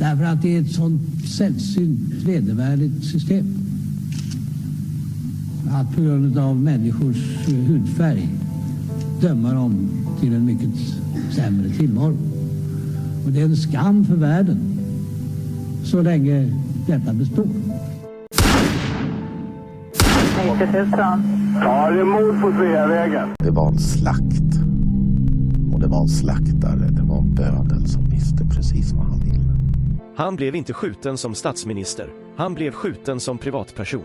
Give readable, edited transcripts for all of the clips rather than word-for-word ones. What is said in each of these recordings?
Därför att det är ett sånt sällsynt vedervärdigt system. Att på grund av människors hudfärg döma dem till en mycket sämre tillvaro. Och det är en skam för världen så länge detta består. 90 000. Ja, det är mord på Sveavägen. Det var en slakt. Och det var en slaktare. Det var bödel som visste precis vad han ville. Han blev inte skjuten som statsminister. Han blev skjuten som privatperson.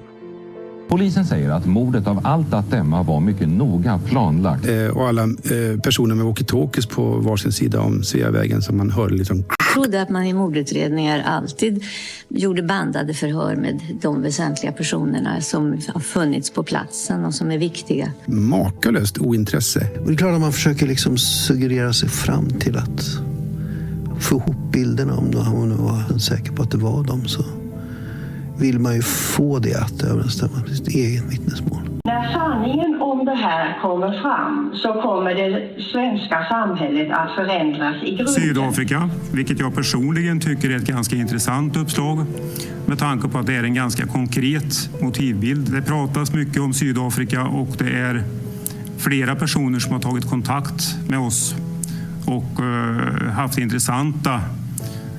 Polisen säger att mordet av allt att döma var mycket noga planlagt. Och alla personer med walkie-talkies på varsin sida om Sveavägen som man hörde liksom. Jag trodde att man i mordutredningar alltid gjorde bandade förhör med de väsentliga personerna som har funnits på platsen och som är viktiga. Makalöst ointresse. Och det är klart att man försöker liksom suggerera sig fram till att få ihop bilderna om man var säker på att det var dem, så vill man ju få det att överensstämma med sitt eget vittnesmål. När sanningen om det här kommer fram så kommer det svenska samhället att förändras i grunden. Sydafrika, vilket jag personligen tycker är ett ganska intressant uppslag med tanke på att det är en ganska konkret motivbild. Det pratas mycket om Sydafrika och det är flera personer som har tagit kontakt med oss och haft intressanta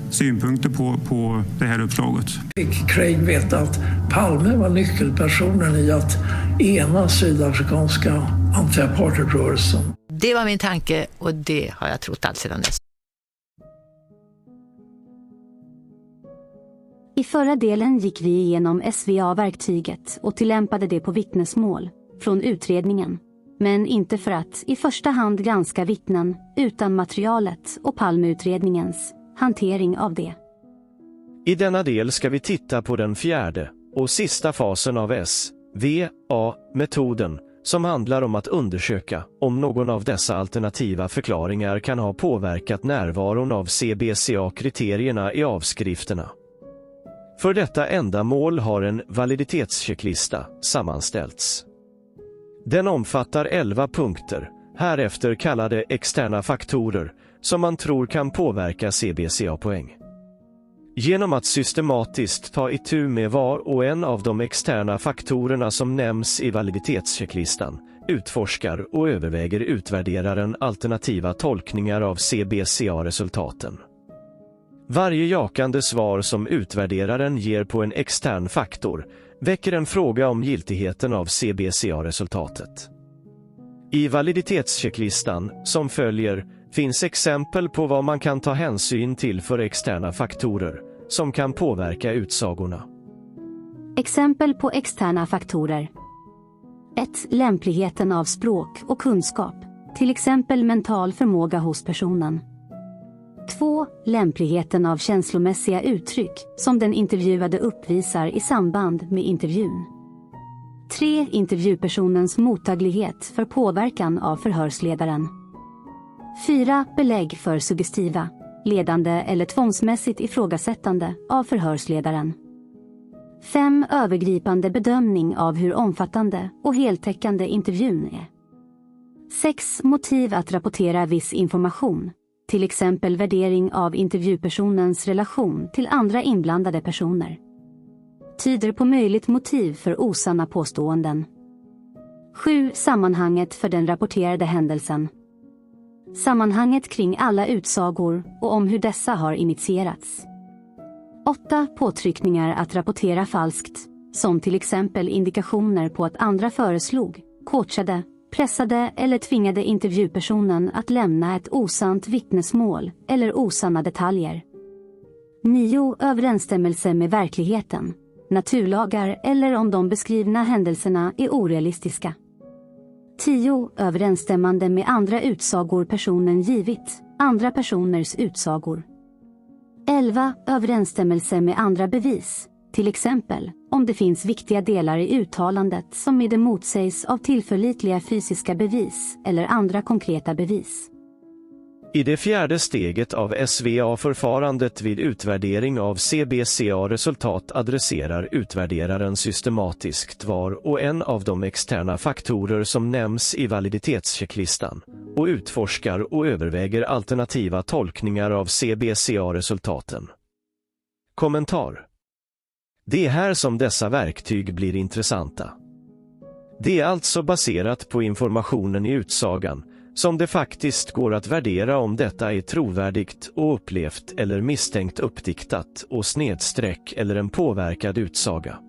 synpunkter på det här uppslaget. Fick Craig veta att Palme var nyckelpersonen i att ena sydafrikanska anti-apartheidrörelsen. Det var min tanke och det har jag trott allt sedan dess. I förra delen gick vi igenom SVA-verktyget och tillämpade det på vittnesmål från utredningen. Men inte för att i första hand granska vittnen utan materialet och Palmeutredningens hantering av det. I denna del ska vi titta på den fjärde och sista fasen av SVA-metoden som handlar om att undersöka om någon av dessa alternativa förklaringar kan ha påverkat närvaron av CBCA-kriterierna i avskrifterna. För detta ändamål har en validitetschecklista sammanställts. Den omfattar 11 punkter, härefter kallade externa faktorer, som man tror kan påverka CBCA-poäng. Genom att systematiskt ta itu med var och en av de externa faktorerna som nämns i validitetschecklistan, utforskar och överväger utvärderaren alternativa tolkningar av CBCA-resultaten. Varje jakande svar som utvärderaren ger på en extern faktor väcker en fråga om giltigheten av CBCA-resultatet. I validitetschecklistan, som följer, finns exempel på vad man kan ta hänsyn till för externa faktorer som kan påverka utsagorna. Exempel på externa faktorer. 1. Lämpligheten av språk och kunskap, till exempel mental förmåga hos personen. 2. Lämpligheten av känslomässiga uttryck som den intervjuade uppvisar i samband med intervjun. 3. Intervjupersonens mottaglighet för påverkan av förhörsledaren. 4. Belägg för suggestiva, ledande eller tvångsmässigt ifrågasättande av förhörsledaren. 5. Övergripande bedömning av hur omfattande och heltäckande intervjun är. 6. Motiv att rapportera viss information, till exempel värdering av intervjupersonens relation till andra inblandade personer. Tyder på möjligt motiv för osanna påståenden. 7. Sammanhanget för den rapporterade händelsen. Sammanhanget kring alla utsagor och om hur dessa har initierats. 8. Påtryckningar att rapportera falskt, som till exempel indikationer på att andra föreslog, coachade, pressade eller tvingade intervjupersonen att lämna ett osant vittnesmål eller osanna detaljer. 9. Överensstämmelse med verkligheten, naturlagar eller om de beskrivna händelserna är orealistiska. 10. Överensstämmande med andra utsagor personen givit, andra personers utsagor. 11. Överensstämmelse med andra bevis, till exempel om det finns viktiga delar i uttalandet som med det motsägs av tillförlitliga fysiska bevis eller andra konkreta bevis. I det fjärde steget av SVA-förfarandet vid utvärdering av CBCA-resultat adresserar utvärderaren systematiskt var och en av de externa faktorer som nämns i validitetschecklistan och utforskar och överväger alternativa tolkningar av CBCA-resultaten. Kommentar. Det är här som dessa verktyg blir intressanta. Det är alltså baserat på informationen i utsagan, som det faktiskt går att värdera om detta är trovärdigt och upplevt eller misstänkt uppdiktat och snedsträck eller en påverkad utsaga.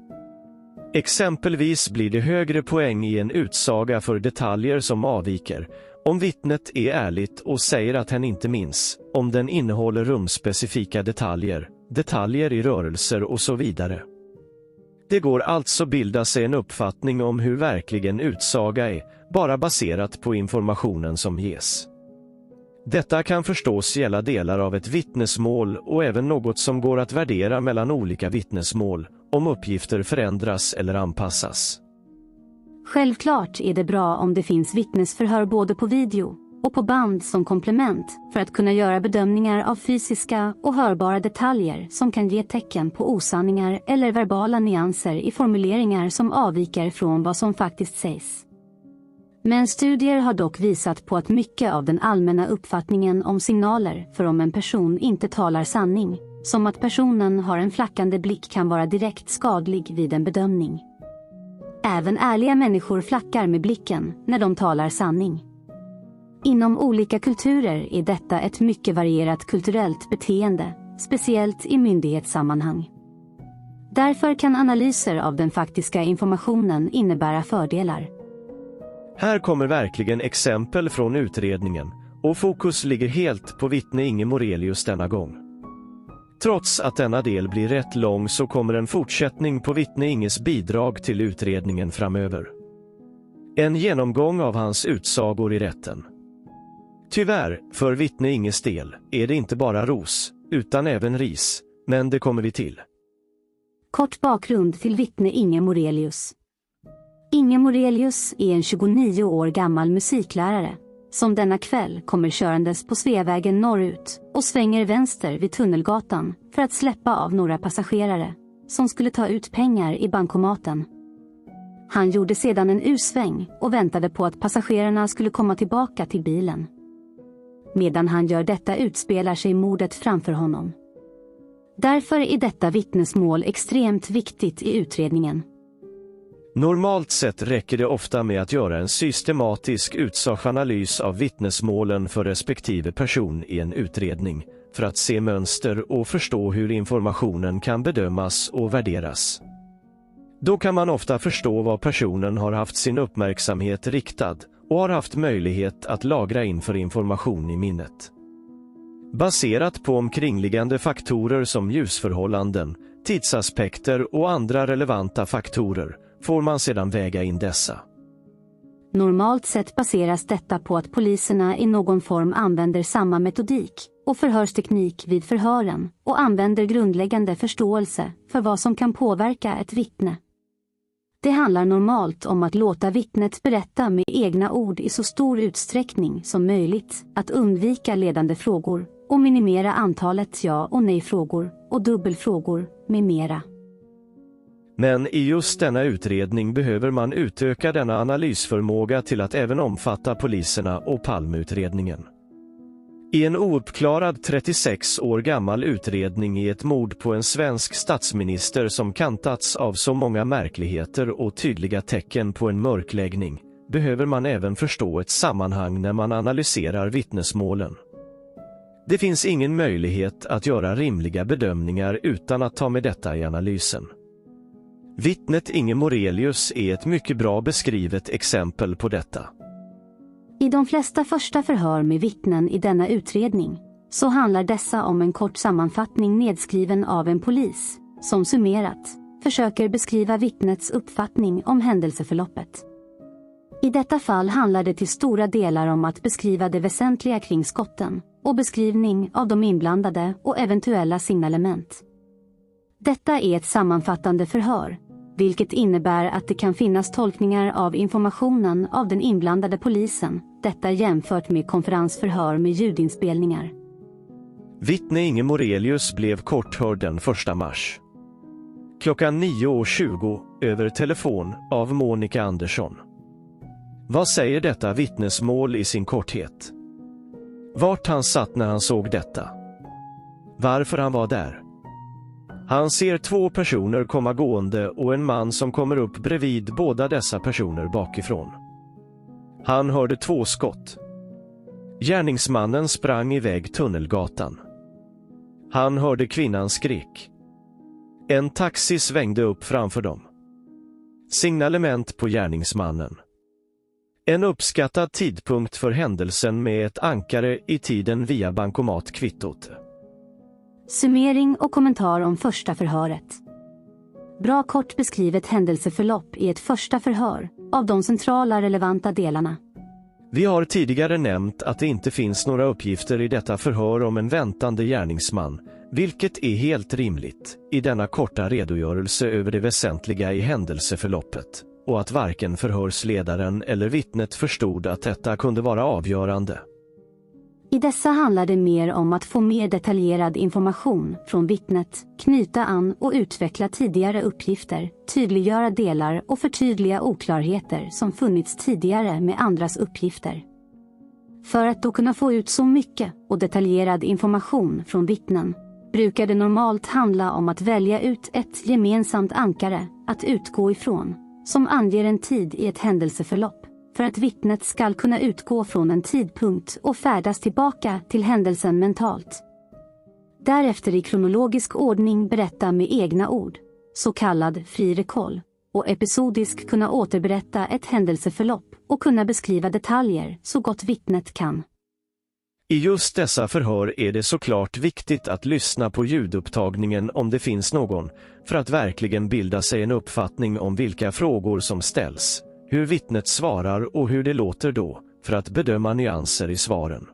Exempelvis blir det högre poäng i en utsaga för detaljer som avviker, om vittnet är ärligt och säger att hen inte minns, om den innehåller rumspecifika detaljer, detaljer i rörelser och så vidare. Det går alltså bilda sig en uppfattning om hur verklig en utsaga är, bara baserat på informationen som ges. Detta kan förstås gälla delar av ett vittnesmål och även något som går att värdera mellan olika vittnesmål, om uppgifter förändras eller anpassas. Självklart är det bra om det finns vittnesförhör både på video och på band som komplement för att kunna göra bedömningar av fysiska och hörbara detaljer som kan ge tecken på osanningar eller verbala nyanser i formuleringar som avviker från vad som faktiskt sägs. Men studier har dock visat på att mycket av den allmänna uppfattningen om signaler för om en person inte talar sanning, som att personen har en flackande blick, kan vara direkt skadlig vid en bedömning. Även ärliga människor flackar med blicken när de talar sanning. Inom olika kulturer är detta ett mycket varierat kulturellt beteende, speciellt i myndighetssammanhang. Därför kan analyser av den faktiska informationen innebära fördelar. Här kommer verkligen exempel från utredningen, och fokus ligger helt på vittne Inge Morelius denna gång. Trots att denna del blir rätt lång så kommer en fortsättning på vittne Inges bidrag till utredningen framöver. En genomgång av hans utsagor i rätten. Tyvärr, för vittne Inges del, är det inte bara ros, utan även ris, men det kommer vi till. Kort bakgrund till vittne Inge Morelius. Inge Morelius är en 29 år gammal musiklärare, som denna kväll kommer körandes på Sveavägen norrut och svänger vänster vid Tunnelgatan för att släppa av några passagerare som skulle ta ut pengar i bankomaten. Han gjorde sedan en U-sväng och väntade på att passagerarna skulle komma tillbaka till bilen. Medan han gör detta utspelar sig mordet framför honom. Därför är detta vittnesmål extremt viktigt i utredningen. Normalt sett räcker det ofta med att göra en systematisk utsagsanalys av vittnesmålen för respektive person i en utredning, för att se mönster och förstå hur informationen kan bedömas och värderas. Då kan man ofta förstå vad personen har haft sin uppmärksamhet riktad och har haft möjlighet att lagra in för information i minnet. Baserat på omkringliggande faktorer som ljusförhållanden, tidsaspekter och andra relevanta faktorer får man sedan väga in dessa. Normalt sett baseras detta på att poliserna i någon form använder samma metodik och förhörsteknik vid förhören och använder grundläggande förståelse för vad som kan påverka ett vittne. Det handlar normalt om att låta vittnet berätta med egna ord i så stor utsträckning som möjligt, att undvika ledande frågor och minimera antalet ja- och nej-frågor och dubbelfrågor med mera. Men i just denna utredning behöver man utöka denna analysförmåga till att även omfatta poliserna och Palmeutredningen. I en ouppklarad 36 år gammal utredning i ett mord på en svensk statsminister som kantats av så många märkligheter och tydliga tecken på en mörkläggning, behöver man även förstå ett sammanhang när man analyserar vittnesmålen. Det finns ingen möjlighet att göra rimliga bedömningar utan att ta med detta i analysen. Vittnet Inge Morelius är ett mycket bra beskrivet exempel på detta. I de flesta första förhör med vittnen i denna utredning så handlar dessa om en kort sammanfattning nedskriven av en polis som summerat försöker beskriva vittnets uppfattning om händelseförloppet. I detta fall handlar det till stora delar om att beskriva det väsentliga kring skotten och beskrivning av de inblandade och eventuella signalement. Detta är ett sammanfattande förhör, vilket innebär att det kan finnas tolkningar av informationen av den inblandade polisen, detta jämfört med konferensförhör med ljudinspelningar. Vittne Inge Morelius blev korthörd den 1 mars. Klockan 9:20 över telefon av Monica Andersson. Vad säger detta vittnesmål i sin korthet? Vart han satt när han såg detta? Varför han var där? Han ser 2 personer komma gående och en man som kommer upp bredvid båda dessa personer bakifrån. Han hörde 2 skott. Gärningsmannen sprang iväg Tunnelgatan. Han hörde kvinnans skrik. En taxi svängde upp framför dem. Signalement på gärningsmannen. En uppskattad tidpunkt för händelsen med ett ankare i tiden via bankomatkvittot. Summering och kommentar om första förhöret. Bra kort beskrivet händelseförlopp i ett första förhör av de centrala relevanta delarna. Vi har tidigare nämnt att det inte finns några uppgifter i detta förhör om en väntande gärningsman, vilket är helt rimligt i denna korta redogörelse över det väsentliga i händelseförloppet, och att varken förhörsledaren eller vittnet förstod att detta kunde vara avgörande. I dessa handlar det mer om att få mer detaljerad information från vittnet, knyta an och utveckla tidigare uppgifter, tydliggöra delar och förtydliga oklarheter som funnits tidigare med andras uppgifter. För att då kunna få ut så mycket och detaljerad information från vittnen brukar det normalt handla om att välja ut ett gemensamt ankare att utgå ifrån som anger en tid i ett händelseförlopp, för att vittnet ska kunna utgå från en tidpunkt och färdas tillbaka till händelsen mentalt. Därefter i kronologisk ordning berätta med egna ord, så kallad fri rekoll, och episodisk kunna återberätta ett händelseförlopp och kunna beskriva detaljer så gott vittnet kan. I just dessa förhör är det såklart viktigt att lyssna på ljudupptagningen om det finns någon, för att verkligen bilda sig en uppfattning om vilka frågor som ställs, hur vittnet svarar och hur det låter då, för att bedöma nyanser i svaren.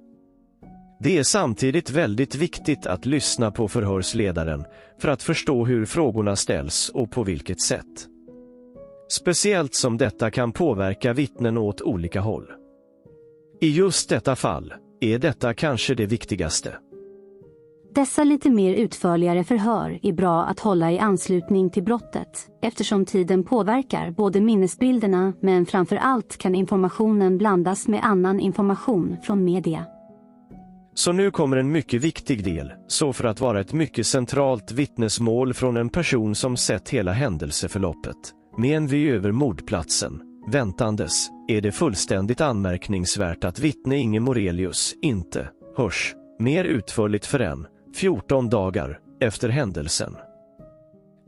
Det är samtidigt väldigt viktigt att lyssna på förhörsledaren för att förstå hur frågorna ställs och på vilket sätt. Speciellt som detta kan påverka vittnen åt olika håll. I just detta fall är detta kanske det viktigaste. Dessa lite mer utförligare förhör är bra att hålla i anslutning till brottet, eftersom tiden påverkar både minnesbilderna, men framför allt kan informationen blandas med annan information från media. Så nu kommer en mycket viktig del, så för att vara ett mycket centralt vittnesmål från en person som sett hela händelseförloppet, med en vy över mordplatsen, väntandes, är det fullständigt anmärkningsvärt att vittne Inge Morelius inte hörs mer utförligt förrän 14 dagar efter händelsen.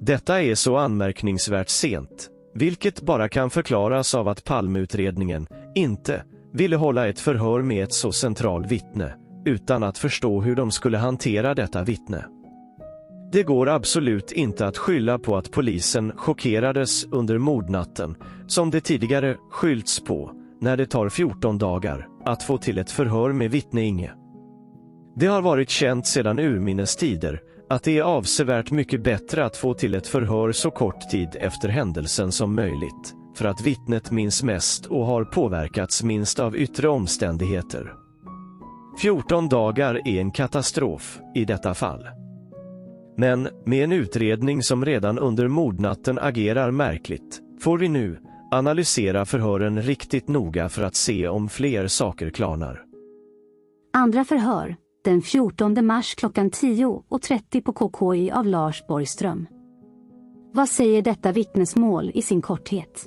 Detta är så anmärkningsvärt sent, vilket bara kan förklaras av att Palmeutredningen inte ville hålla ett förhör med ett så central vittne, utan att förstå hur de skulle hantera detta vittne. Det går absolut inte att skylla på att polisen chockerades under mordnatten, som det tidigare skyllts på, när det tar 14 dagar att få till ett förhör med vittne Inge. Det har varit känt sedan urminnes tider att det är avsevärt mycket bättre att få till ett förhör så kort tid efter händelsen som möjligt, för att vittnet minns mest och har påverkats minst av yttre omständigheter. 14 dagar är en katastrof i detta fall. Men med en utredning som redan under mordnatten agerar märkligt, får vi nu analysera förhören riktigt noga för att se om fler saker klarnar. Andra förhör, den 14 mars klockan 10:30 på KKI av Lars Borgström. Vad säger detta vittnesmål i sin korthet?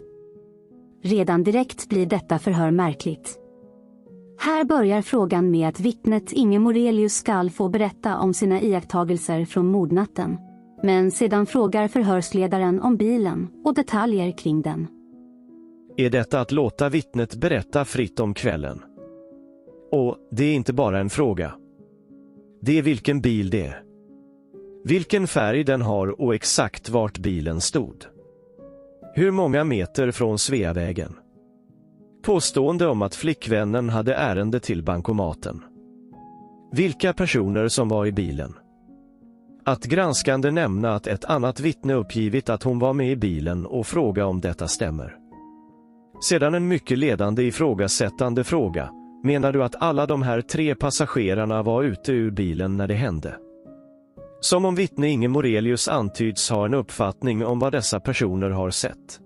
Redan direkt blir detta förhör märkligt. Här börjar frågan med att vittnet Inge Morelius skall få berätta om sina iakttagelser från mordnatten. Men sedan frågar förhörsledaren om bilen och detaljer kring den. Är detta att låta vittnet berätta fritt om kvällen? Och det är inte bara en fråga. Det är vilken bil det är. Vilken färg den har och exakt vart bilen stod. Hur många meter från Sveavägen? Påstående om att flickvännen hade ärende till bankomaten. Vilka personer som var i bilen? Att granskande nämna att ett annat vittne uppgivit att hon var med i bilen och fråga om detta stämmer. Sedan en mycket ledande ifrågasättande fråga. Menar du att alla de här 3 passagerarna var ute ur bilen när det hände? Som om vittne Inge Morelius antyds ha en uppfattning om vad dessa personer har sett.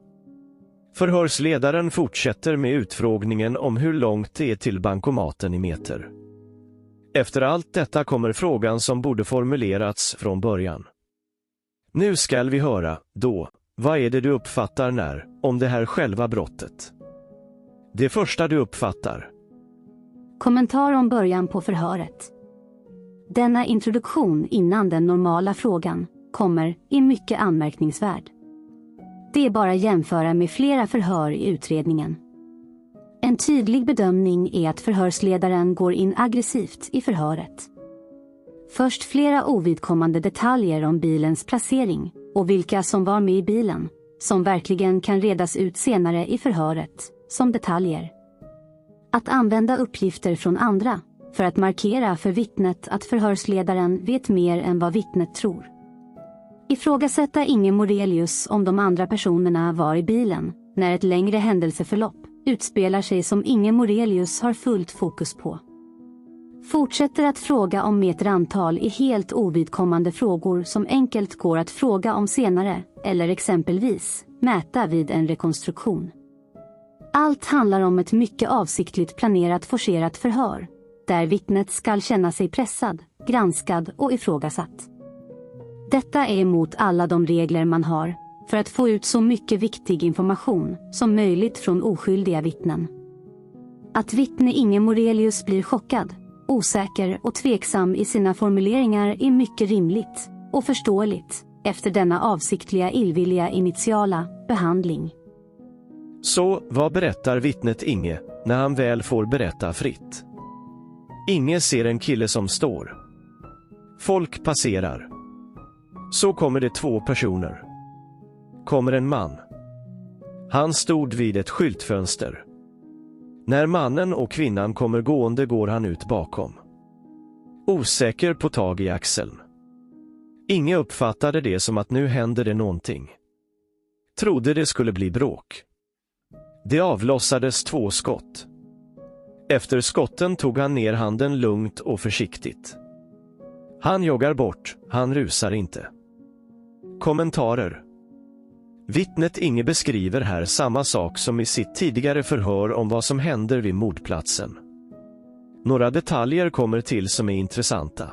Förhörsledaren fortsätter med utfrågningen om hur långt det är till bankomaten i meter. Efter allt detta kommer frågan som borde formulerats från början. Nu skall vi höra, då, vad är det du uppfattar när, om det här själva brottet? Det första du uppfattar. Kommentar om början på förhöret. Denna introduktion innan den normala frågan kommer är mycket anmärkningsvärd. Det är bara jämföra med flera förhör i utredningen. En tydlig bedömning är att förhörsledaren går in aggressivt i förhöret. Först flera ovidkommande detaljer om bilens placering och vilka som var med i bilen, som verkligen kan redas ut senare i förhöret, som detaljer. Att använda uppgifter från andra för att markera för vittnet att förhörsledaren vet mer än vad vittnet tror. Ifrågasätta Inge Morelius om de andra personerna var i bilen när ett längre händelseförlopp utspelar sig som Inge Morelius har fullt fokus på. Fortsätter att fråga om meterantal i helt ovidkommande frågor som enkelt går att fråga om senare eller exempelvis mäta vid en rekonstruktion. Allt handlar om ett mycket avsiktligt planerat forcerat förhör, där vittnet ska känna sig pressad, granskad och ifrågasatt. Detta är emot alla de regler man har för att få ut så mycket viktig information som möjligt från oskyldiga vittnen. Att vittne Inge Morelius blir chockad, osäker och tveksam i sina formuleringar är mycket rimligt och förståeligt efter denna avsiktliga illvilliga initiala behandling. Så, vad berättar vittnet Inge när han väl får berätta fritt? Inge ser en kille som står. Folk passerar. Så kommer det 2 personer. Kommer en man. Han stod vid ett skyltfönster. När mannen och kvinnan kommer gående går han ut bakom. Osäker på tag i axeln. Inge uppfattade det som att nu händer det någonting. Trodde det skulle bli bråk. Det avlossades 2 skott. Efter skotten tog han ner handen lugnt och försiktigt. Han joggar bort, han rusar inte. Kommentarer. Vittnet Inge beskriver här samma sak som i sitt tidigare förhör om vad som händer vid mordplatsen. Några detaljer kommer till som är intressanta.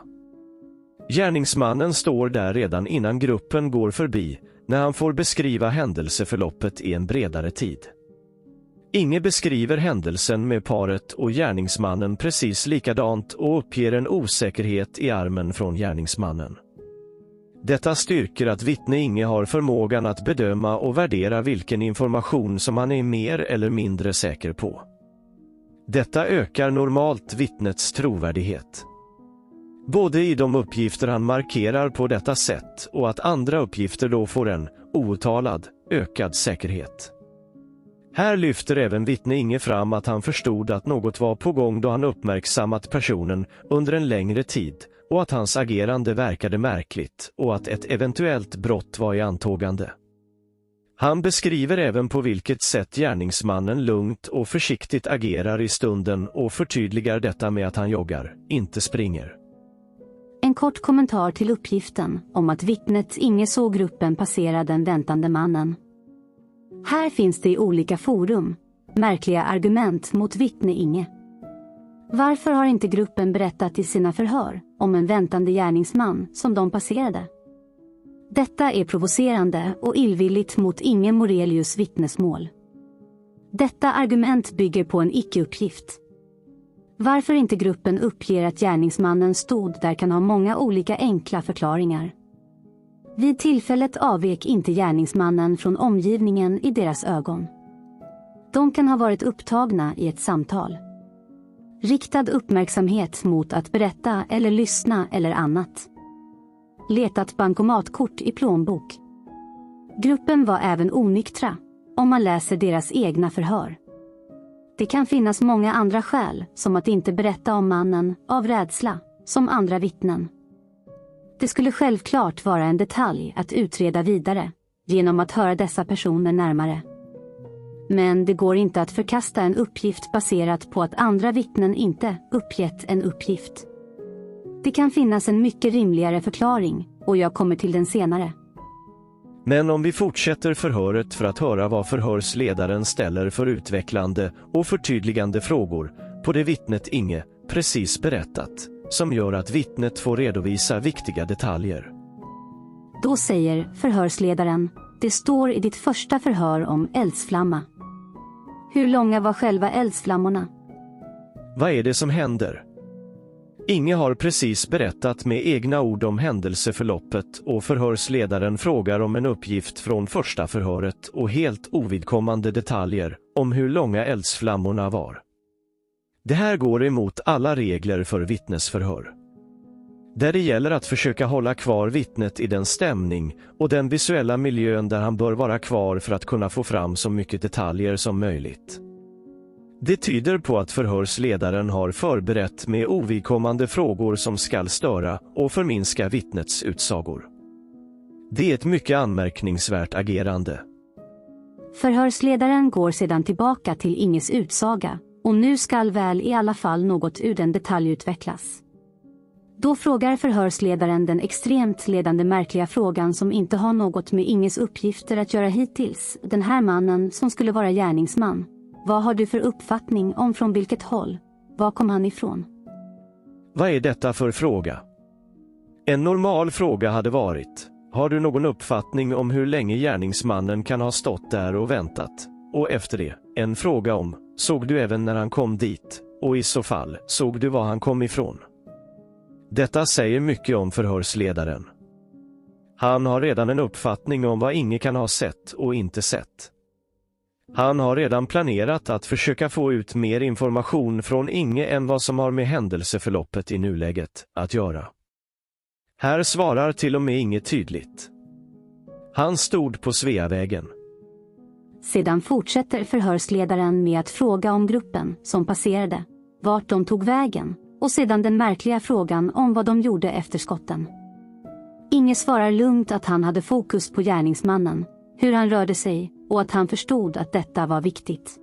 Gärningsmannen står där redan innan gruppen går förbi, när han får beskriva händelseförloppet i en bredare tid. Inge beskriver händelsen med paret och gärningsmannen precis likadant och uppger en osäkerhet i armen från gärningsmannen. Detta styrker att vittne Inge har förmågan att bedöma och värdera vilken information som han är mer eller mindre säker på. Detta ökar normalt vittnets trovärdighet. Både i de uppgifter han markerar på detta sätt och att andra uppgifter då får en, outtalad, ökad säkerhet. Här lyfter även vittne Inge fram att han förstod att något var på gång då han uppmärksammat personen under en längre tid och att hans agerande verkade märkligt och att ett eventuellt brott var i antågande. Han beskriver även på vilket sätt gärningsmannen lugnt och försiktigt agerar i stunden och förtydligar detta med att han joggar, inte springer. En kort kommentar till uppgiften om att vittnet Inge såg gruppen passera den väntande mannen. Här finns det i olika forum märkliga argument mot vittne Inge. Varför har inte gruppen berättat i sina förhör om en väntande gärningsman som de passerade? Detta är provocerande och illvilligt mot Inge Morelius vittnesmål. Detta argument bygger på en icke-uppgift. Varför inte gruppen uppger att gärningsmannen stod där kan ha många olika enkla förklaringar. Vid tillfället avvek inte gärningsmannen från omgivningen i deras ögon. De kan ha varit upptagna i ett samtal. Riktad uppmärksamhet mot att berätta eller lyssna eller annat. Letat bankomatkort i plånbok. Gruppen var även onyktra, om man läser deras egna förhör. Det kan finnas många andra skäl, som att inte berätta om mannen av rädsla, som andra vittnen. Det skulle självklart vara en detalj att utreda vidare, genom att höra dessa personer närmare. Men det går inte att förkasta en uppgift baserat på att andra vittnen inte uppgett en uppgift. Det kan finnas en mycket rimligare förklaring, och jag kommer till den senare. Men om vi fortsätter förhöret för att höra vad förhörsledaren ställer för utvecklande och förtydligande frågor på det vittnet Inge precis berättat, som gör att vittnet får redovisa viktiga detaljer. Då säger förhörsledaren, det står i ditt första förhör om eldsflamma. Hur långa var själva eldsflammorna? Vad är det som händer? Inge har precis berättat med egna ord om händelseförloppet och förhörsledaren frågar om en uppgift från första förhöret och helt ovidkommande detaljer om hur långa eldsflammorna var. Det här går emot alla regler för vittnesförhör. Där det gäller att försöka hålla kvar vittnet i den stämning och den visuella miljön där han bör vara kvar för att kunna få fram så mycket detaljer som möjligt. Det tyder på att förhörsledaren har förberett med ovidkommande frågor som ska störa och förminska vittnets utsagor. Det är ett mycket anmärkningsvärt agerande. Förhörsledaren går sedan tillbaka till Inges utsaga och nu skall väl i alla fall något ur den detalj utvecklas. Då frågar förhörsledaren den extremt ledande märkliga frågan som inte har något med Inges uppgifter att göra hittills. Den här mannen som skulle vara gärningsman. Vad har du för uppfattning om från vilket håll? Var kom han ifrån? Vad är detta för fråga? En normal fråga hade varit: har du någon uppfattning om hur länge gärningsmannen kan ha stått där och väntat? Och efter det, en fråga om: såg du även när han kom dit? Och i så fall, såg du var han kom ifrån? Detta säger mycket om förhörsledaren. Han har redan en uppfattning om vad Inge kan ha sett och inte sett. Han har redan planerat att försöka få ut mer information från Inge än vad som har med händelseförloppet i nuläget att göra. Här svarar till och med Inge tydligt. Han stod på Sveavägen. Sedan fortsätter förhörsledaren med att fråga om gruppen som passerade, vart de tog vägen, och sedan den märkliga frågan om vad de gjorde efter skotten. Inge svarar lugnt att han hade fokus på gärningsmannen, hur han rörde sig och att han förstod att detta var viktigt.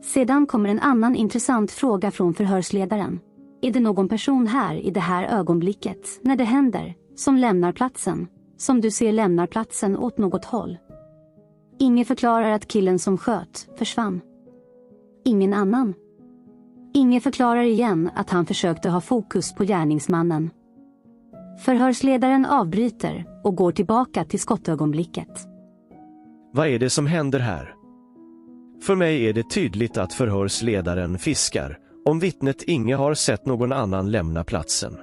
Sedan kommer en annan intressant fråga från förhörsledaren. Är det någon person här i det här ögonblicket, när det händer, som lämnar platsen, som du ser lämnar platsen åt något håll? Inge förklarar att killen som sköt försvann. Ingen annan. Inge förklarar igen att han försökte ha fokus på gärningsmannen. Förhörsledaren avbryter och går tillbaka till skottögonblicket. Vad är det som händer här? För mig är det tydligt att förhörsledaren fiskar om vittnet Inge har sett någon annan lämna platsen.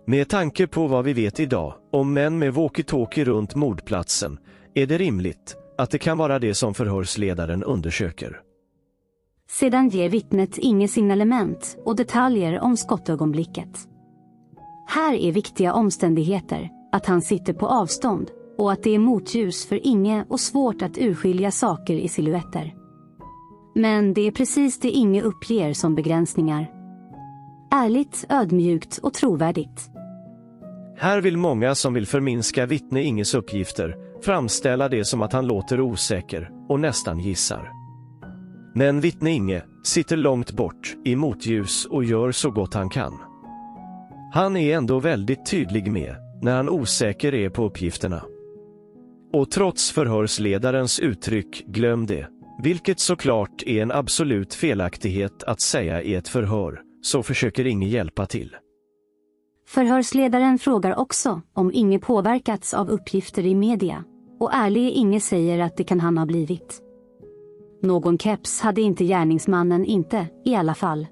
Med tanke på vad vi vet idag om män med walkie-talkie runt mordplatsen är det rimligt att det kan vara det som förhörsledaren undersöker. Sedan ger vittnet Inge signalement och detaljer om skottögonblicket. Här är viktiga omständigheter, att han sitter på avstånd och att det är motljus för Inge och svårt att urskilja saker i silhuetter. Men det är precis det Inge uppger som begränsningar. Ärligt, ödmjukt och trovärdigt. Här vill många som vill förminska vittne Inges uppgifter framställa det som att han låter osäker och nästan gissar. Men vittne Inge sitter långt bort i motljus och gör så gott han kan. Han är ändå väldigt tydlig med när han osäker är på uppgifterna. Och trots förhörsledarens uttryck glöm det, vilket såklart är en absolut felaktighet att säga i ett förhör, så försöker Inge hjälpa till. Förhörsledaren frågar också om Inge påverkats av uppgifter i media, och ärlig Inge säger att det kan han ha blivit. Någon keps hade inte gärningsmannen inte, i alla fall.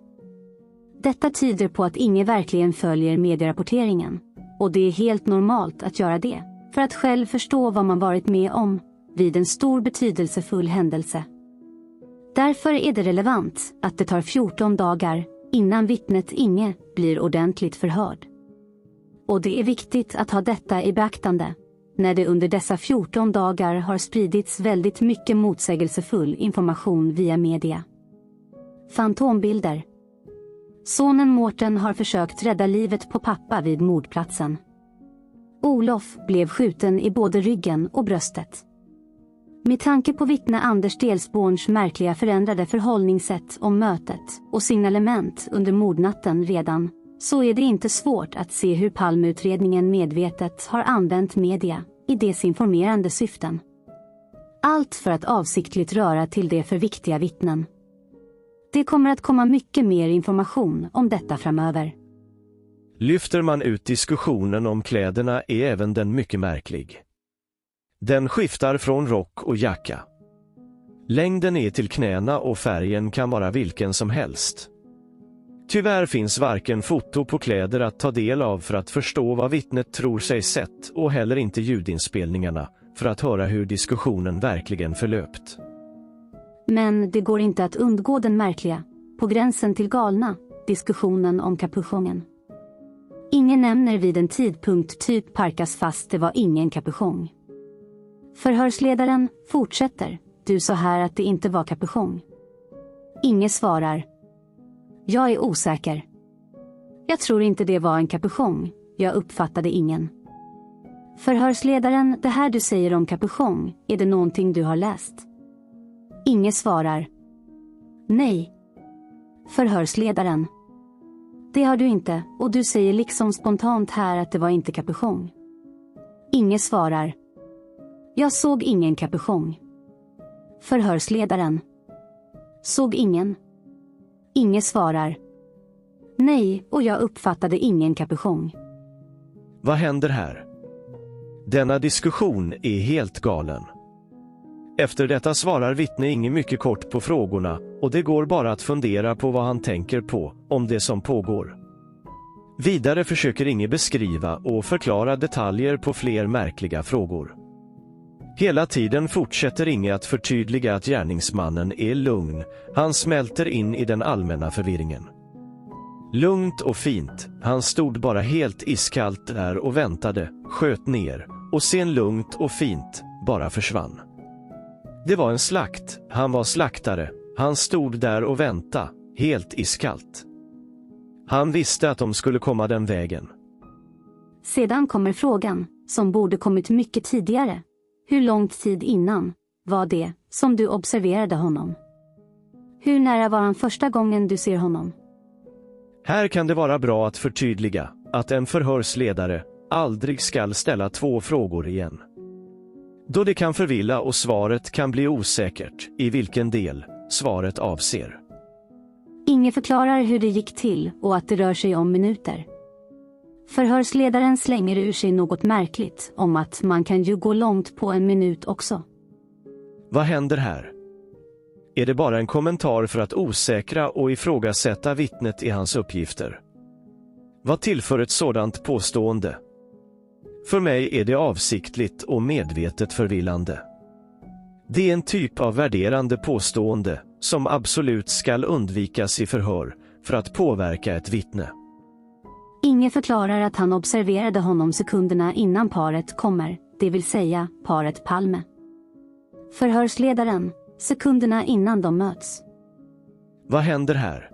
Detta tyder på att Inge verkligen följer medierapporteringen, och det är helt normalt att göra det, för att själv förstå vad man varit med om vid en stor betydelsefull händelse. Därför är det relevant att det tar 14 dagar innan vittnet Inge blir ordentligt förhörd. Och det är viktigt att ha detta i beaktande, när det under dessa 14 dagar har spridits väldigt mycket motsägelsefull information via media. Fantombilder. Sonen Mårten har försökt rädda livet på pappa vid mordplatsen. Olof blev skjuten i både ryggen och bröstet. Med tanke på vittne Anders Delsborns märkliga förändrade förhållningssätt om mötet och signalement under mordnatten redan, så är det inte svårt att se hur Palmeutredningen medvetet har använt media i desinformerande syften. Allt för att avsiktligt röra till det för viktiga vittnen. Det kommer att komma mycket mer information om detta framöver. Lyfter man ut diskussionen om kläderna är även den mycket märklig. Den skiftar från rock och jacka. Längden är till knäna och färgen kan vara vilken som helst. Tyvärr finns varken foto på kläder att ta del av för att förstå vad vittnet tror sig sett och heller inte ljudinspelningarna för att höra hur diskussionen verkligen förlöpt. Men det går inte att undgå den märkliga, på gränsen till galna, diskussionen om kapuschongen. Ingen nämner vid en tidpunkt typ parkas fast det var ingen kapuschong. Förhörsledaren fortsätter, du sa här att det inte var kapuschong. Ingen svarar. Jag är osäker. Jag tror inte det var en kapuschong, jag uppfattade ingen. Förhörsledaren, det här du säger om kapuschong, är det någonting du har läst? Ingen svarar. Nej. Förhörsledaren. Det har du inte, och du säger liksom spontant här att det var inte kapuschong. Ingen svarar. Jag såg ingen kapuschong. Förhörsledaren. Såg ingen. Ingen svarar. Nej, och jag uppfattade ingen kapuschong. Vad händer här? Denna diskussion är helt galen. Efter detta svarar vittne Inge mycket kort på frågorna och det går bara att fundera på vad han tänker på om det som pågår. Vidare försöker Inge beskriva och förklara detaljer på fler märkliga frågor. Hela tiden fortsätter Inge att förtydliga att gärningsmannen är lugn, han smälter in i den allmänna förvirringen. Lugnt och fint, han stod bara helt iskallt där och väntade, sköt ner och sen lugnt och fint, bara försvann. Det var en slakt, han var slaktare, han stod där och väntade, helt iskallt. Han visste att de skulle komma den vägen. Sedan kommer frågan, som borde kommit mycket tidigare. Hur lång tid innan var det som du observerade honom? Hur nära var han första gången du ser honom? Här kan det vara bra att förtydliga att en förhörsledare aldrig skall ställa två frågor igen. Då det kan förvilla och svaret kan bli osäkert i vilken del svaret avser. Ingen förklarar hur det gick till och att det rör sig om minuter. Förhörsledaren slänger ur sig något märkligt om att man kan ju gå långt på en minut också. Vad händer här? Är det bara en kommentar för att osäkra och ifrågasätta vittnet i hans uppgifter? Vad tillför ett sådant påstående? För mig är det avsiktligt och medvetet förvillande. Det är en typ av värderande påstående som absolut skall undvikas i förhör för att påverka ett vittne. Ingen förklarar att han observerade honom sekunderna innan paret kommer, det vill säga paret Palme. Förhörsledaren, sekunderna innan de möts. Vad händer här?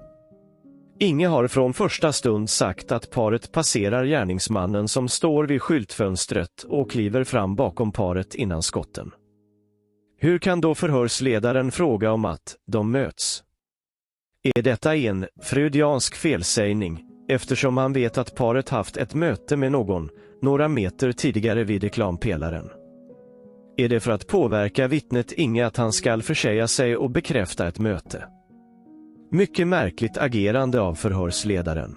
Ingen har från första stund sagt att paret passerar gärningsmannen som står vid skyltfönstret och kliver fram bakom paret innan skotten. Hur kan då förhörsledaren fråga om att de möts? Är detta en freudiansk felsägning eftersom han vet att paret haft ett möte med någon några meter tidigare vid reklampelaren? Är det för att påverka vittnet Inge att han skall försäga sig och bekräfta ett möte? Mycket märkligt agerande av förhörsledaren.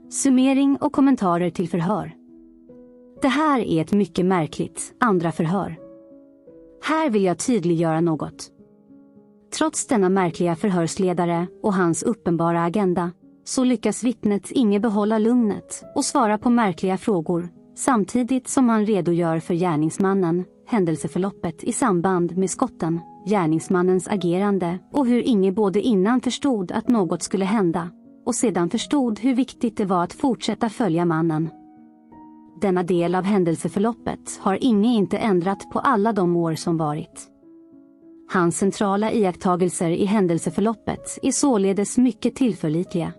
Summering och kommentarer till förhör. Det här är ett mycket märkligt andra förhör. Här vill jag tydliggöra något. Trots denna märkliga förhörsledare och hans uppenbara agenda så lyckas vittnet Inge behålla lugnet och svara på märkliga frågor samtidigt som han redogör för gärningsmannen, händelseförloppet i samband med skotten, gärningsmannens agerande och hur Inge både innan förstod att något skulle hända och sedan förstod hur viktigt det var att fortsätta följa mannen. Denna del av händelseförloppet har Inge inte ändrat på alla de år som varit. Hans centrala iakttagelser i händelseförloppet är således mycket tillförlitliga.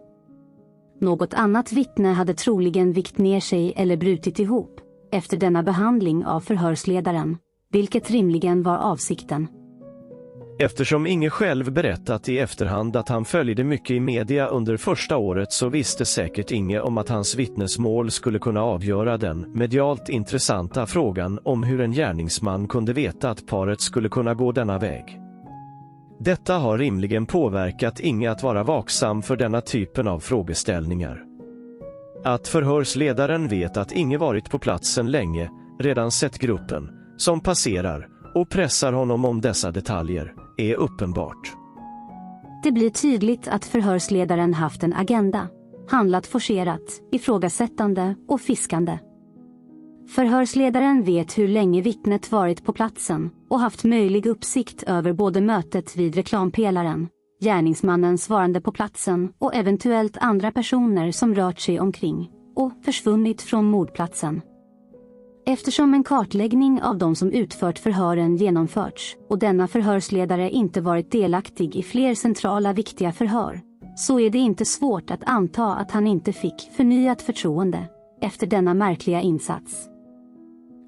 Något annat vittne hade troligen vikt ner sig eller brutit ihop efter denna behandling av förhörsledaren, vilket rimligen var avsikten. Eftersom Inge själv berättat i efterhand att han följde mycket i media under första året så visste säkert Inge om att hans vittnesmål skulle kunna avgöra den medialt intressanta frågan om hur en gärningsman kunde veta att paret skulle kunna gå denna väg. Detta har rimligen påverkat Inge att vara vaksam för denna typen av frågeställningar. att förhörsledaren vet att Inge varit på platsen länge, redan sett gruppen som passerar och pressar honom om dessa detaljer är uppenbart. Det blir tydligt att förhörsledaren haft en agenda, handlat forcerat, ifrågasättande och fiskande. Förhörsledaren vet hur länge vittnet varit på platsen och haft möjlig uppsikt över både mötet vid reklampelaren, gärningsmannen svarande på platsen och eventuellt andra personer som rört sig omkring och försvunnit från mordplatsen. Eftersom en kartläggning av de som utfört förhören genomförts och denna förhörsledare inte varit delaktig i fler centrala viktiga förhör, så är det inte svårt att anta att han inte fick förnyat förtroende efter denna märkliga insats.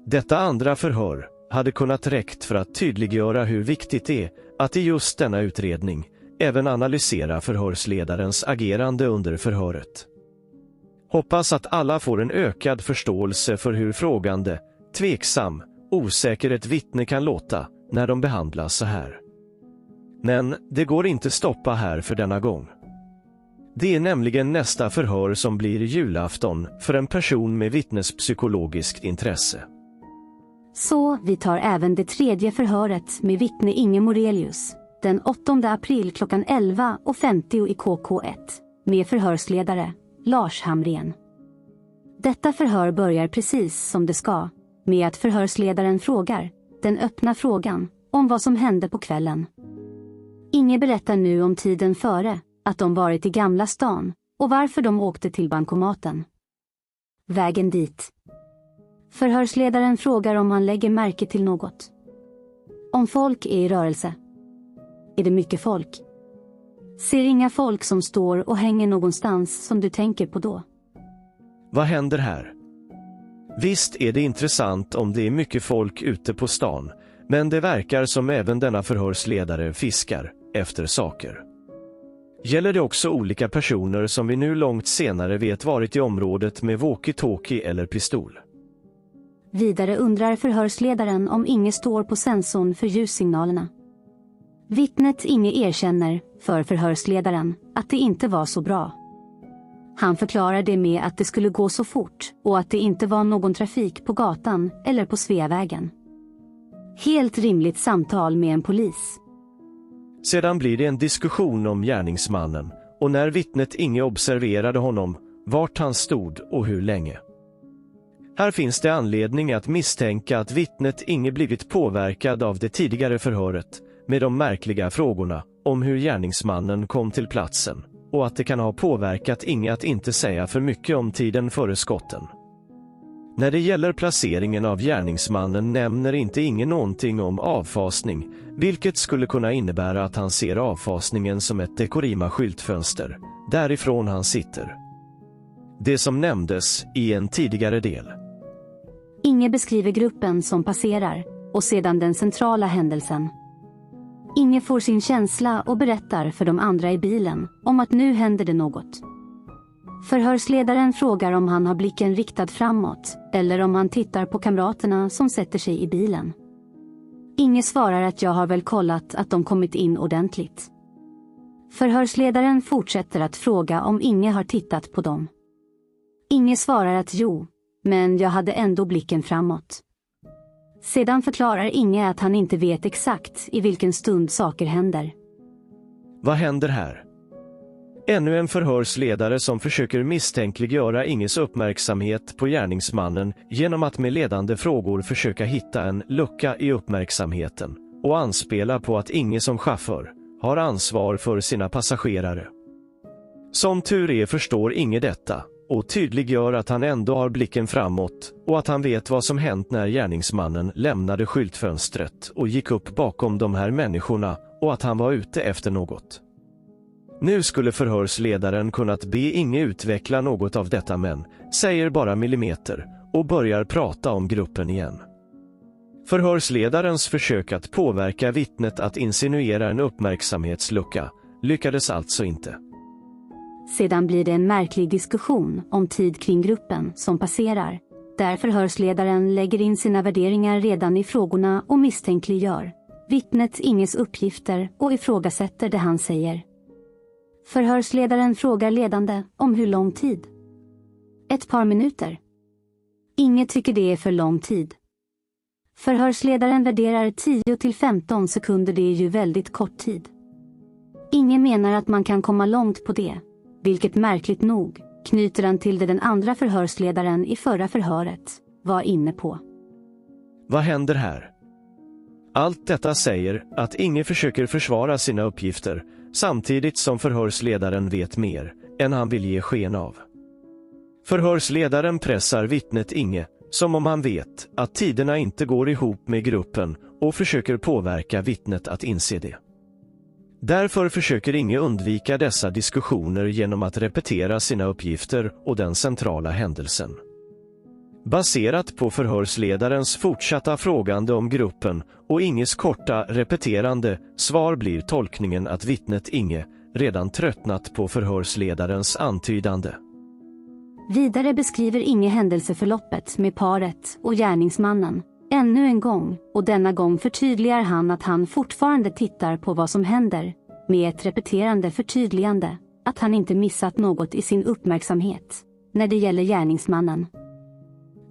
Detta andra förhör hade kunnat räckt för att tydliggöra hur viktigt det är att i just denna utredning även analysera förhörsledarens agerande under förhöret. Hoppas att alla får en ökad förståelse för hur frågande, tveksam, osäker ett vittne kan låta när de behandlas så här. Men det går inte stoppa här för denna gång. Det är nämligen nästa förhör som blir julafton för en person med vittnespsykologiskt intresse. Så vi tar även det tredje förhöret med vittne Inge Morelius, den 8 april klockan 11:50 i KK1, med förhörsledare Lars Hamrén. Detta förhör börjar precis som det ska, med att förhörsledaren frågar, den öppna frågan, om vad som hände på kvällen. Inge berättar nu om tiden före, att de varit i Gamla stan, och varför de åkte till bankomaten. Vägen dit. Förhörsledaren frågar om han lägger märke till något. Om folk är i rörelse. Är det mycket folk? Ser inga folk som står och hänger någonstans som du tänker på då? Vad händer här? Visst är det intressant om det är mycket folk ute på stan, men det verkar som även denna förhörsledare fiskar efter saker. Gäller det också olika personer som vi nu långt senare vet varit i området med walkie-talkie eller pistol? Vidare undrar förhörsledaren om Inge står på sensorn för ljussignalerna. Vittnet Inge erkänner för förhörsledaren att det inte var så bra. Han förklarar det med att det skulle gå så fort och att det inte var någon trafik på gatan eller på Sveavägen. Helt rimligt samtal med en polis. Sedan blir det en diskussion om gärningsmannen och när vittnet Inge observerade honom, vart han stod och hur länge. Här finns det anledning att misstänka att vittnet Inge blivit påverkad av det tidigare förhöret med de märkliga frågorna om hur gärningsmannen kom till platsen och att det kan ha påverkat Inge att inte säga för mycket om tiden före skotten. När det gäller placeringen av gärningsmannen nämner inte Inge någonting om avfasning, vilket skulle kunna innebära att han ser avfasningen som ett Dekorima-skyltfönster, därifrån han sitter. Det som nämndes i en tidigare del. Inge beskriver gruppen som passerar och sedan den centrala händelsen. Inge får sin känsla och berättar för de andra i bilen om att nu händer det något. Förhörsledaren frågar om han har blicken riktad framåt eller om han tittar på kamraterna som sätter sig i bilen. Inge svarar att jag har väl kollat att de kommit in ordentligt. Förhörsledaren fortsätter att fråga om Inge har tittat på dem. Inge svarar att jo, men jag hade ändå blicken framåt. Sedan förklarar Inge att han inte vet exakt i vilken stund saker händer. Vad händer här? Ännu en förhörsledare som försöker misstänkliggöra Inges uppmärksamhet på gärningsmannen genom att med ledande frågor försöka hitta en lucka i uppmärksamheten och anspela på att Inge som chaufför har ansvar för sina passagerare. Som tur är förstår Inge detta och tydliggör att han ändå har blicken framåt och att han vet vad som hänt när gärningsmannen lämnade skyltfönstret och gick upp bakom de här människorna och att han var ute efter något. Nu skulle förhörsledaren kunnat be Inge utveckla något av detta men säger bara millimeter och börjar prata om gruppen igen. Förhörsledarens försök att påverka vittnet att insinuera en uppmärksamhetslucka lyckades alltså inte. Sedan blir det en märklig diskussion om tid kring gruppen som passerar, där förhörsledaren lägger in sina värderingar redan i frågorna och misstänkliggör vittnet Inges uppgifter och ifrågasätter det han säger. Förhörsledaren frågar ledande om hur lång tid. Ett par minuter. Inge tycker det är för lång tid. Förhörsledaren värderar 10 till 15 sekunder, det är ju väldigt kort tid. Inge menar att man kan komma långt på det, vilket märkligt nog knyter han till det den andra förhörsledaren i förra förhöret var inne på. Vad händer här? Allt detta säger att Inge försöker försvara sina uppgifter samtidigt som förhörsledaren vet mer än han vill ge sken av. Förhörsledaren pressar vittnet Inge som om han vet att tiderna inte går ihop med gruppen och försöker påverka vittnet att inse det. Därför försöker Inge undvika dessa diskussioner genom att repetera sina uppgifter och den centrala händelsen. Baserat på förhörsledarens fortsatta frågande om gruppen och Inges korta repeterande svar blir tolkningen att vittnet Inge redan tröttnat på förhörsledarens antydande. Vidare beskriver Inge händelseförloppet med paret och gärningsmannen ännu en gång, och denna gång förtydligar han att han fortfarande tittar på vad som händer, med ett repeterande förtydligande att han inte missat något i sin uppmärksamhet när det gäller gärningsmannen.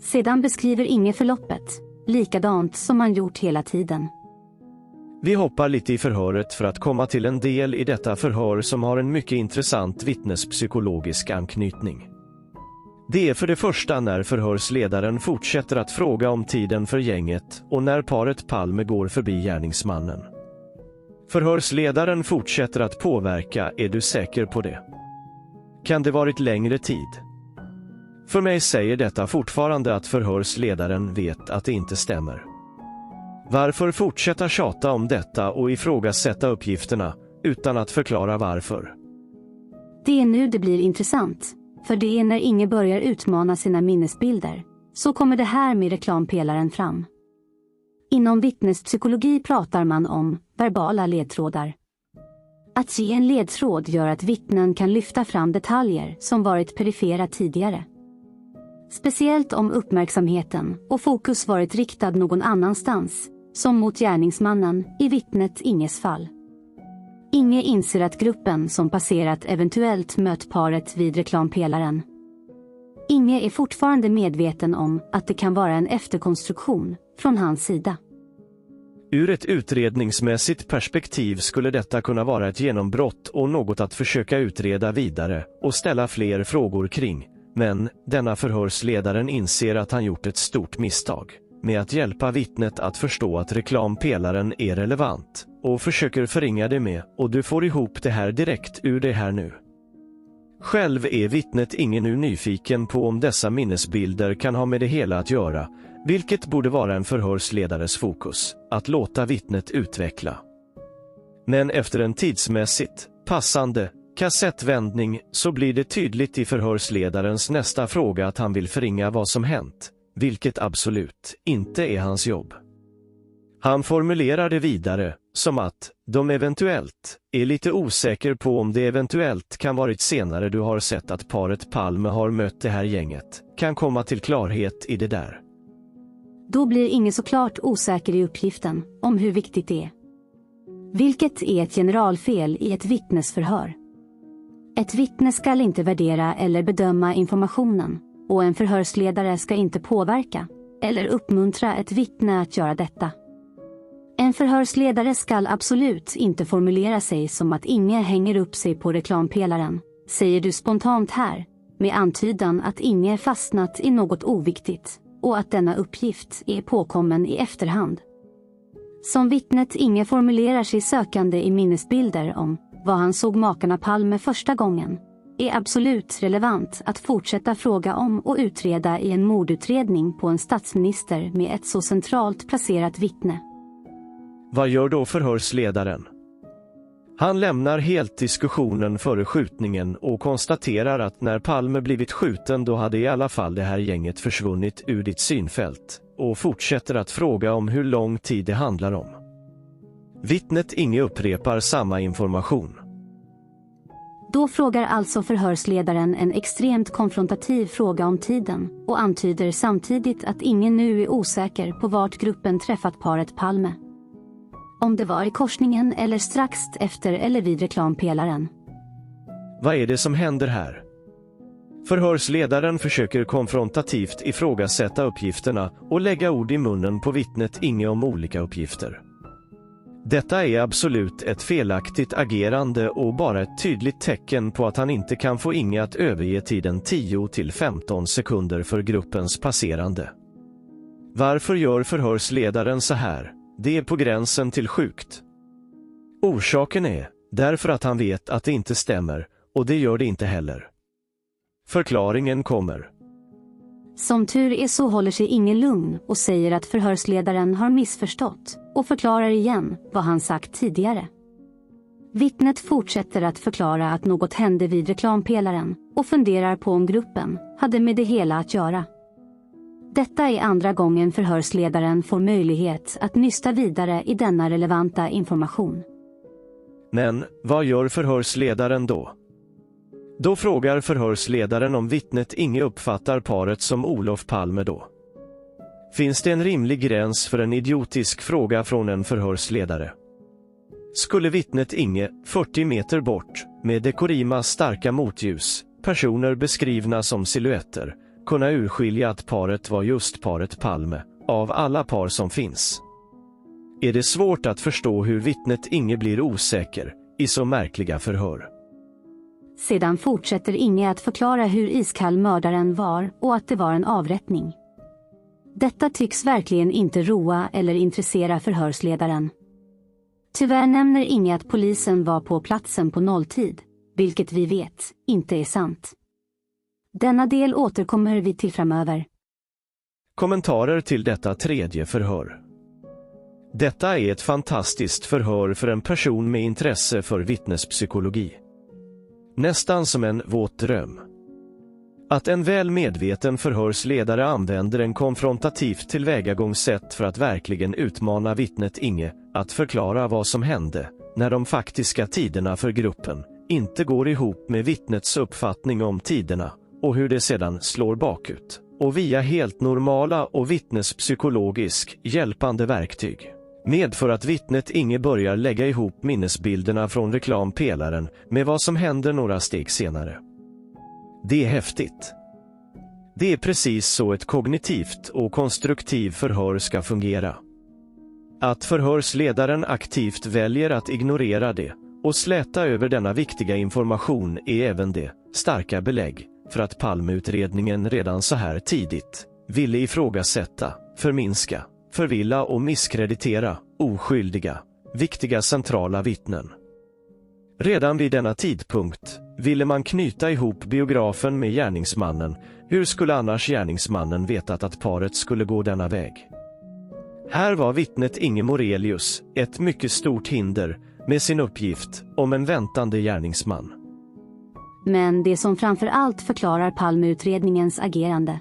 Sedan beskriver Inge förloppet, likadant som han gjort hela tiden. Vi hoppar lite i förhöret för att komma till en del i detta förhör som har en mycket intressant vittnespsykologisk anknytning. Det är för det första när förhörsledaren fortsätter att fråga om tiden för gänget och när paret Palme går förbi gärningsmannen. Förhörsledaren fortsätter att påverka, är du säker på det? Kan det varit längre tid? För mig säger detta fortfarande att förhörsledaren vet att det inte stämmer. Varför fortsätta tjata om detta och ifrågasätta uppgifterna utan att förklara varför? Det är nu det blir intressant, för det är när Inge börjar utmana sina minnesbilder, så kommer det här med reklampelaren fram. Inom vittnespsykologi pratar man om verbala ledtrådar. Att ge en ledtråd gör att vittnen kan lyfta fram detaljer som varit perifera tidigare. Speciellt om uppmärksamheten och fokus varit riktad någon annanstans, som mot gärningsmannen i vittnet Inges fall. Inge inser att gruppen som passerat eventuellt mött paret vid reklampelaren. Inge är fortfarande medveten om att det kan vara en efterkonstruktion från hans sida. Ur ett utredningsmässigt perspektiv skulle detta kunna vara ett genombrott och något att försöka utreda vidare och ställa fler frågor kring. Men denna förhörsledaren inser att han gjort ett stort misstag med att hjälpa vittnet att förstå att reklampelaren är relevant och försöker förringa det med och du får ihop det här direkt ur det här nu. Själv är vittnet Inge nu nyfiken på om dessa minnesbilder kan ha med det hela att göra, vilket borde vara en förhörsledares fokus, att låta vittnet utveckla. Men efter en tidsmässigt passande kassettvändning så blir det tydligt i förhörsledarens nästa fråga att han vill förringa vad som hänt, vilket absolut inte är hans jobb. Han formulerar det vidare som att de eventuellt är lite osäker på om det eventuellt kan varit senare du har sett att paret Palme har mött det här gänget, kan komma till klarhet i det där. Då blir Inge såklart osäker i uppgiften om hur viktigt det är. Vilket är ett generalfel i ett vittnesförhör. Ett vittne ska inte värdera eller bedöma informationen, och en förhörsledare ska inte påverka eller uppmuntra ett vittne att göra detta. En förhörsledare ska absolut inte formulera sig som att Inge hänger upp sig på reklampelaren, säger du spontant här, med antydan att Inge fastnat i något oviktigt och att denna uppgift är påkommen i efterhand. Som vittnet Inge formulerar sig sökande i minnesbilder om vad han såg makarna Palme första gången, är absolut relevant att fortsätta fråga om och utreda i en mordutredning på en statsminister med ett så centralt placerat vittne. Vad gör då förhörsledaren? Han lämnar helt diskussionen före skjutningen och konstaterar att när Palme blivit skjuten då hade i alla fall det här gänget försvunnit ur ditt synfält och fortsätter att fråga om hur lång tid det handlar om. Vittnet Inge upprepar samma information. Då frågar alltså förhörsledaren en extremt konfrontativ fråga om tiden och antyder samtidigt att ingen nu är osäker på vart gruppen träffat paret Palme. Om det var i korsningen eller strax efter eller vid reklampelaren. Vad är det som händer här? Förhörsledaren försöker konfrontativt ifrågasätta uppgifterna och lägga ord i munnen på vittnet Inge om olika uppgifter. Detta är absolut ett felaktigt agerande och bara ett tydligt tecken på att han inte kan få Inge att överge tiden 10 till 15 sekunder för gruppens passerande. Varför gör förhörsledaren så här? Det är på gränsen till sjukt. Orsaken är därför att han vet att det inte stämmer, och det gör det inte heller. Förklaringen kommer. Som tur är så håller sig Inge lugn och säger att förhörsledaren har missförstått och förklarar igen vad han sagt tidigare. Vittnet fortsätter att förklara att något hände vid reklampelaren och funderar på om gruppen hade med det hela att göra. Detta är andra gången förhörsledaren får möjlighet att nysta vidare i denna relevanta information. Men vad gör förhörsledaren då? Då frågar förhörsledaren om vittnet Inge uppfattar paret som Olof Palme då. Finns det en rimlig gräns för en idiotisk fråga från en förhörsledare? Skulle vittnet Inge, 40 meter bort, med Dekorimas starka motljus, personer beskrivna som silhuetter, kunna urskilja att paret var just paret Palme, av alla par som finns? Är det svårt att förstå hur vittnet Inge blir osäker i så märkliga förhör? Sedan fortsätter Inge att förklara hur iskall mördaren var och att det var en avrättning. Detta tycks verkligen inte roa eller intressera förhörsledaren. Tyvärr nämner Inge att polisen var på platsen på nolltid, vilket vi vet inte är sant. Denna del återkommer vi till framöver. Kommentarer till detta tredje förhör. Detta är ett fantastiskt förhör för en person med intresse för vittnespsykologi. Nästan som en våt dröm. Att en väl medveten förhörsledare använder en konfrontativt tillvägagångssätt för att verkligen utmana vittnet Inge att förklara vad som hände när de faktiska tiderna för gruppen inte går ihop med vittnets uppfattning om tiderna och hur det sedan slår bakut och via helt normala och vittnespsykologisk hjälpande verktyg medför att vittnet Inge börjar lägga ihop minnesbilderna från reklampelaren med vad som händer några steg senare. Det är häftigt. Det är precis så ett kognitivt och konstruktivt förhör ska fungera. Att förhörsledaren aktivt väljer att ignorera det och släta över denna viktiga information är även det starka belägg för att Palmeutredningen redan så här tidigt ville ifrågasätta, förminska, förvilla och misskreditera oskyldiga, viktiga centrala vittnen. Redan vid denna tidpunkt ville man knyta ihop biografen med gärningsmannen. Hur skulle annars gärningsmannen vetat att paret skulle gå denna väg? Här var vittnet Inge Morelius ett mycket stort hinder med sin uppgift om en väntande gärningsman. Men det som framför allt förklarar Palmeutredningens agerande.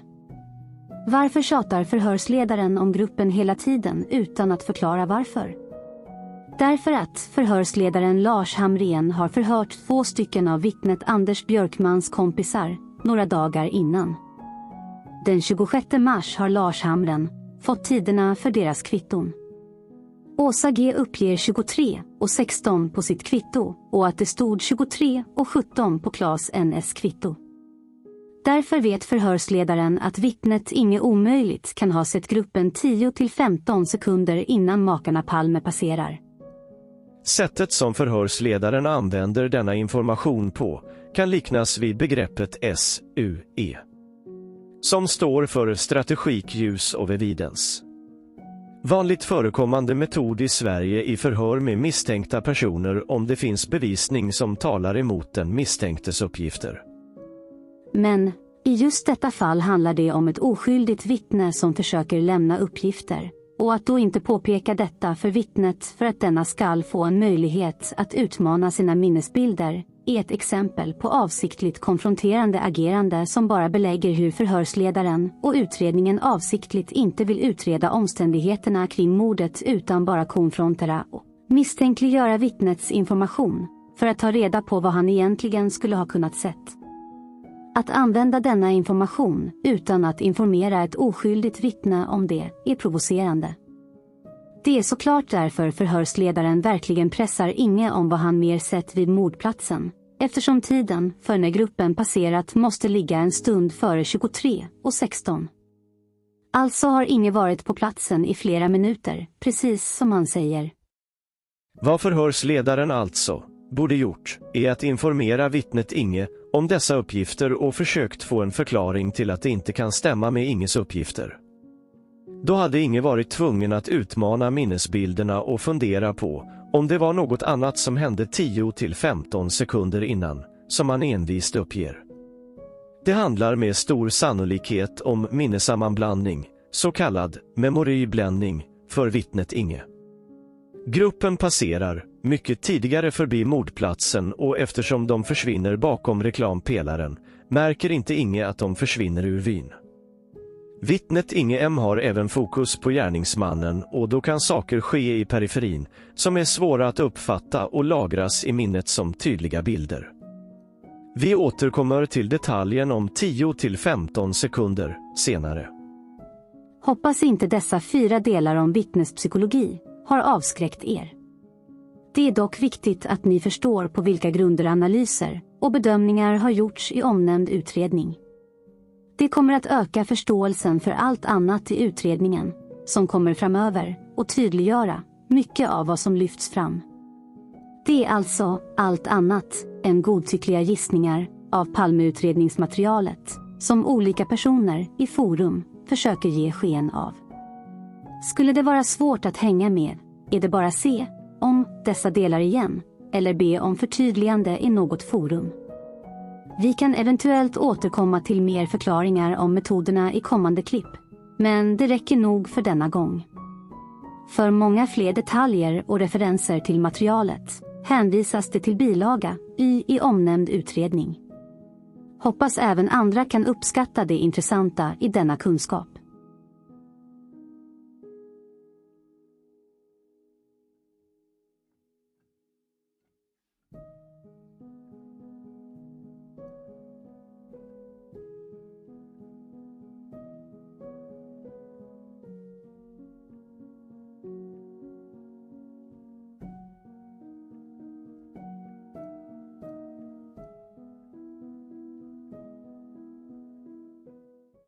Varför tjatar förhörsledaren om gruppen hela tiden utan att förklara varför? Därför att förhörsledaren Lars Hamrén har förhört 2 stycken av vittnet Anders Björkmans kompisar några dagar innan. Den 26 mars har Lars Hamrén fått tiderna för deras kvitton. Åsa G uppger 23 och 16 på sitt kvitto och att det stod 23 och 17 på Claes NS kvitto. Därför vet förhörsledaren att vittnet Inge omöjligt kan ha sett gruppen 10 till 15 sekunder innan makarna Palme passerar. Sättet som förhörsledaren använder denna information på kan liknas vid begreppet SUE, som står för strategic use of evidence. Vanligt förekommande metod i Sverige i förhör med misstänkta personer om det finns bevisning som talar emot den misstänktes uppgifter. Men i just detta fall handlar det om ett oskyldigt vittne som försöker lämna uppgifter, och att då inte påpeka detta för vittnet för att denna skall få en möjlighet att utmana sina minnesbilder är ett exempel på avsiktligt konfronterande agerande som bara belägger hur förhörsledaren och utredningen avsiktligt inte vill utreda omständigheterna kring mordet utan bara konfrontera och misstänkliggöra vittnets information för att ta reda på vad han egentligen skulle ha kunnat sett. Att använda denna information utan att informera ett oskyldigt vittne om det är provocerande. Det är såklart därför förhörsledaren verkligen pressar Inge om vad han mer sett vid mordplatsen, eftersom tiden för när gruppen passerat måste ligga en stund före 23:16. Alltså har Inge varit på platsen i flera minuter, precis som han säger. Vad förhörsledaren alltså borde gjort är att informera vittnet Inge om dessa uppgifter och försökt få en förklaring till att det inte kan stämma med Inges uppgifter. Då hade Inge varit tvungen att utmana minnesbilderna och fundera på om det var något annat som hände 10-15 sekunder innan, som han envist uppger. Det handlar med stor sannolikhet om minnesammanblandning, så kallad memoribländning, för vittnet Inge. Gruppen passerar mycket tidigare förbi mordplatsen och eftersom de försvinner bakom reklampelaren märker inte Inge att de försvinner ur vyn. Vittnet Inge M har även fokus på gärningsmannen och då kan saker ske i periferin som är svåra att uppfatta och lagras i minnet som tydliga bilder. Vi återkommer till detaljen om 10-15 sekunder senare. Hoppas inte dessa 4 delar om vittnespsykologi har avskräckt er. Det är dock viktigt att ni förstår på vilka grunder analyser och bedömningar har gjorts i omnämnd utredning. Det kommer att öka förståelsen för allt annat i utredningen som kommer framöver och tydliggöra mycket av vad som lyfts fram. Det är alltså allt annat än godtyckliga gissningar av Palmeutredningsmaterialet som olika personer i forum försöker ge sken av. Skulle det vara svårt att hänga med är det bara se om dessa delar igen eller be om förtydligande i något forum. Vi kan eventuellt återkomma till mer förklaringar om metoderna i kommande klipp, men det räcker nog för denna gång. För många fler detaljer och referenser till materialet hänvisas det till bilaga i omnämnd utredning. Hoppas även andra kan uppskatta det intressanta i denna kunskap.